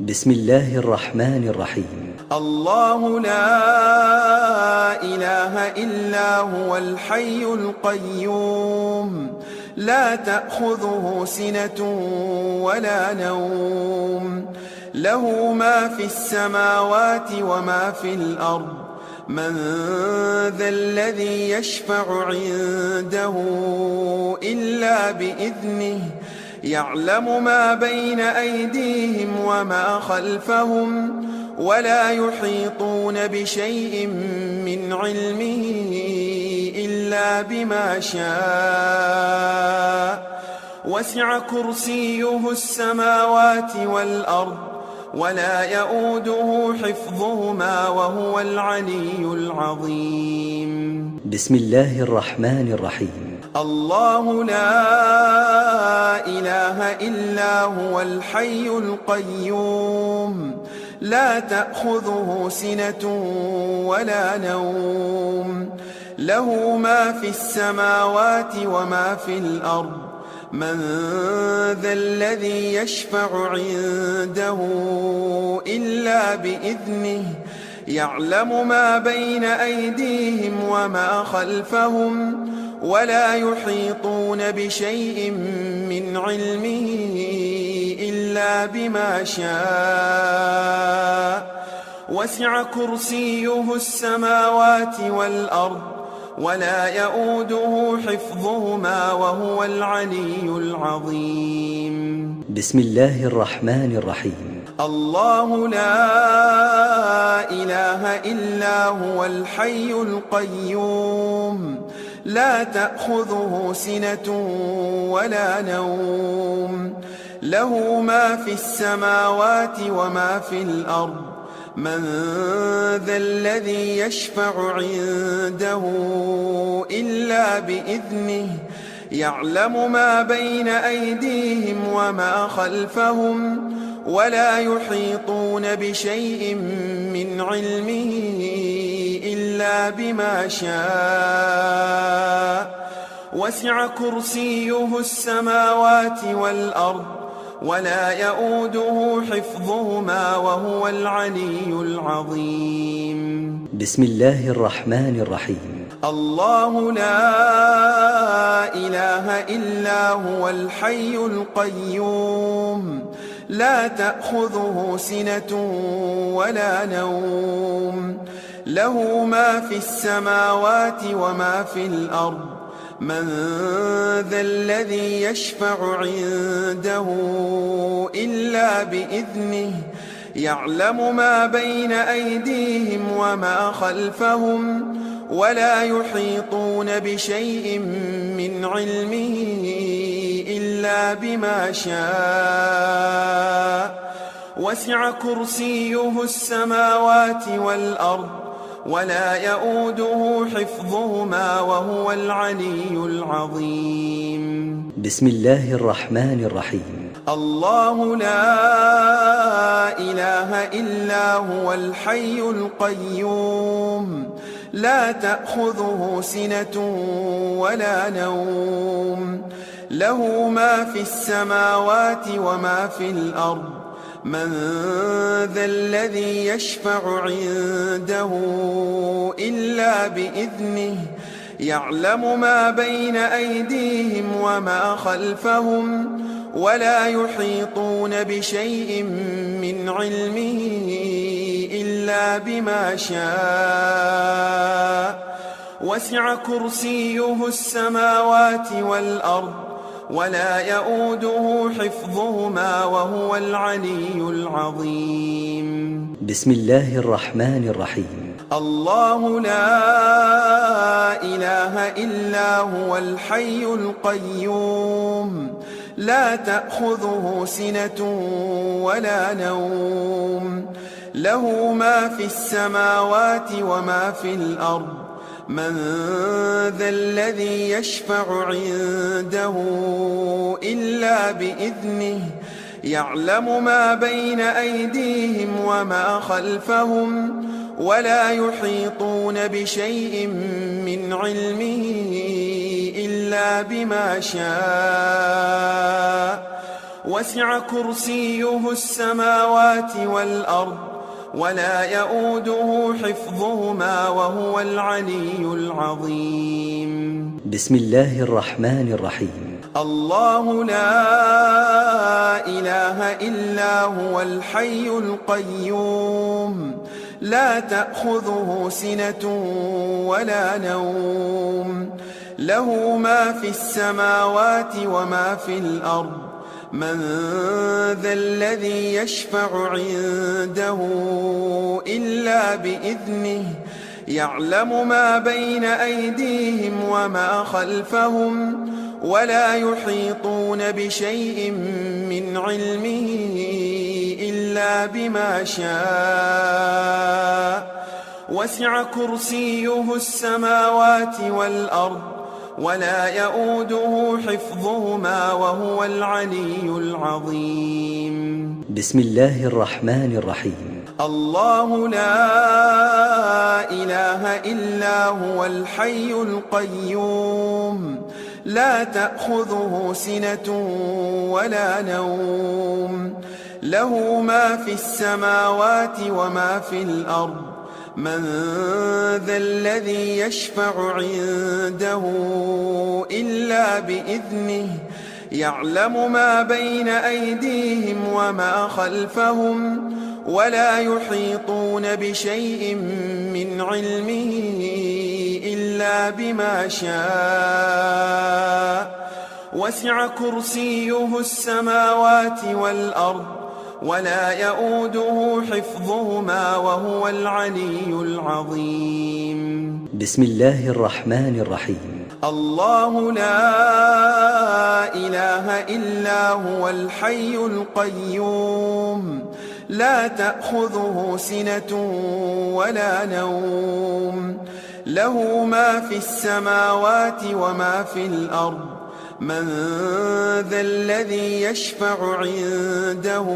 بسم الله الرحمن الرحيم. الله لا إله إلا هو الحي القيوم لا تأخذه سنة ولا نوم له ما في السماوات وما في الأرض من ذا الذي يشفع عنده إلا بإذنه يعلم ما بين أيديهم وما خلفهم ولا يحيطون بشيء من علمه إلا بما شاء وسع كرسيه السماوات والأرض ولا يؤوده حفظهما وهو العلي العظيم. بسم الله الرحمن الرحيم. الله لا إله إلا هو الحي القيوم لا تأخذه سنة ولا نوم له ما في السماوات وما في الأرض من ذا الذي يشفع عنده إلا بإذنه يعلم ما بين أيديهم وما خلفهم ولا يحيطون بشيء من علمه إلا بما شاء وسع كرسيه السماوات والأرض ولا يؤوده حفظهما وهو العلي العظيم. بسم الله الرحمن الرحيم. الله لا إله إلا هو الحي القيوم لا تأخذه سنة ولا نوم له ما في السماوات وما في الأرض من ذا الذي يشفع عنده إلا بإذنه يعلم ما بين أيديهم وما خلفهم ولا يحيطون بشيء من علمه إلا بما شاء وسع كرسيه السماوات والأرض ولا يؤوده حفظهما وهو العلي العظيم. بسم الله الرحمن الرحيم. الله لا إله إلا هو الحي القيوم لا تأخذه سنة ولا نوم له ما في السماوات وما في الأرض من ذا الذي يشفع عنده إلا بإذنه يعلم ما بين أيديهم وما خلفهم ولا يحيطون بشيء من علمه إلا بما شاء وسع كرسيه السماوات والأرض ولا يؤوده حفظهما وهو العلي العظيم. بسم الله الرحمن الرحيم. الله لا إله إلا هو الحي القيوم لا تأخذه سنة ولا نوم له ما في السماوات وما في الأرض من ذا الذي يشفع عنده إلا بإذنه يعلم ما بين أيديهم وما خلفهم ولا يحيطون بشيء من علمه إلا بما شاء وسع كرسيه السماوات والأرض ولا يؤوده حفظهما وهو العلي العظيم. بسم الله الرحمن الرحيم. الله لا إله إلا هو الحي القيوم لا تأخذه سنة ولا نوم له ما في السماوات وما في الأرض من ذا الذي يشفع عنده إلا بإذنه يعلم ما بين أيديهم وما خلفهم ولا يحيطون بشيء من علمه إلا بما شاء وسع كرسيه السماوات والأرض ولا يؤوده حفظهما وهو العلي العظيم. بسم الله الرحمن الرحيم. الله لا إله إلا هو الحي القيوم لا تأخذه سنة ولا نوم له ما في السماوات وما في الأرض من ذا الذي يشفع عنده إلا بإذنه يعلم ما بين أيديهم وما خلفهم ولا يحيطون بشيء من علمه إلا بما شاء وسع كرسيه السماوات والأرض ولا يؤوده حفظهما وهو العلي العظيم. بسم الله الرحمن الرحيم. الله لا إله إلا هو الحي القيوم لا تأخذه سنة ولا نوم له ما في السماوات وما في الأرض من ذا الذي يشفع عنده إلا بإذنه يعلم ما بين أيديهم وما خلفهم ولا يحيطون بشيء من علمه إلا بما شاء وسع كرسيه السماوات والأرض ولا يؤوده حفظهما وهو العلي العظيم. بسم الله الرحمن الرحيم. الله لا إله إلا هو الحي القيوم لا تأخذه سنة ولا نوم له ما في السماوات وما في الأرض من ذا الذي يشفع عنده